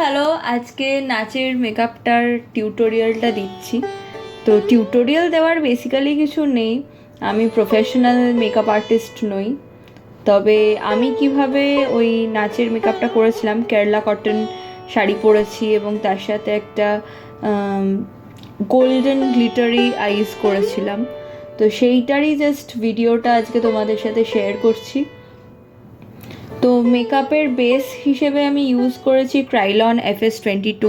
Hello, আজকে নাচের মেকআপটার টিউটোরিয়ালটা দিচ্ছি। তো টিউটোরিয়াল দেওয়ার বেসিক্যালি কিছু নেই, আমি প্রফেশনাল মেকআপ আর্টিস্ট নই। তবে আমি কিভাবে ওই নাচের মেকআপটা করেছিলাম, কেরালা কটন শাড়ি পরেছি এবং তার সাথে একটা গোল্ডেন গ্লিটারি আইস করেছিলাম। তো সেইটারই জাস্ট ভিডিওটা আজকে তোমাদের সাথে শেয়ার করছি। তো মেকআপের বেস হিসেবে আমি ইউজ করেছি ক্রাইলন FS22,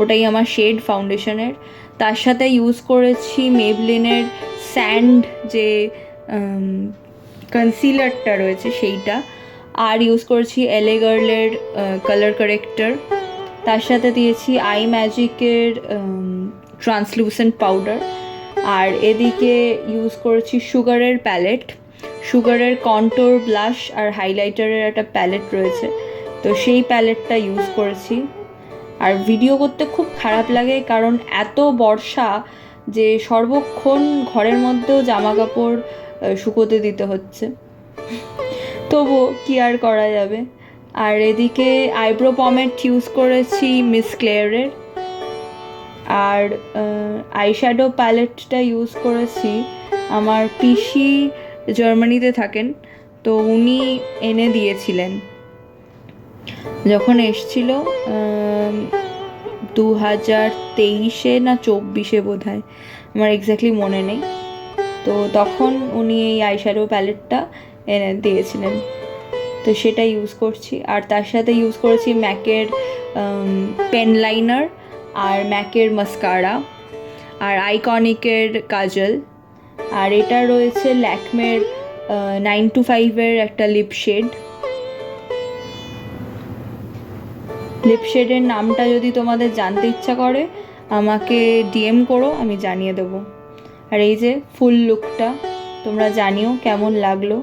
ওটাই আমার শেড ফাউন্ডেশনের। তার সাথে ইউজ করেছি মেবলিনের স্যান্ড যে কনসিলারটা রয়েছে সেইটা, আর ইউজ করেছি LA গার্লের কালার কারেক্টর। তার সাথে দিয়েছি আই ম্যাজিকের ট্রান্সলুসেন্ট পাউডার। আর এদিকে ইউজ করেছি সুগারের প্যালেট, সুগারের কন্ট্যুর, ব্লাশ আর হাইলাইটারের একটা প্যালেট রয়েছে, তো সেই প্যালেটটা ইউজ করেছি। আর ভিডিও করতে খুব খারাপ লাগে কারণ এত বর্ষা যে সর্বক্ষণ ঘরের মধ্যেও জামা কাপড় শুকোতে দিতে হচ্ছে, তবুও কি আর করা যাবে। আর এদিকে আইব্রো পমেট ইউজ করেছি মিস ক্লেয়ারের। আর আইশ্যাডো প্যালেটটা ইউজ করেছি, আমার পিসি জার্মানিতে থাকেন, তো উনি এনে দিয়েছিলেন যখন এসছিল 2023 না 24 বোধ হয়, আমার এক্স্যাক্টলি মনে নেই। তো তখন উনি এই আইশ্যাডো প্যালেটটা এনে দিয়েছিলেন, তো সেটা ইউজ করছি। আর তার সাথে ইউজ করেছি ম্যাকের পেন লাইনার আর ম্যাকের মাস্কারা আর আইকনিকের কাজল। আর এটা রয়েছে ল্যাকমের 925-এর একটা লিপ শেডের নামটা যদি তোমাদের জানতে ইচ্ছা করে আমাকে DM করো, আমি জানিয়ে দেবো। আর এই যে ফুল লুকটা, তোমরা জানিও কেমন লাগলো।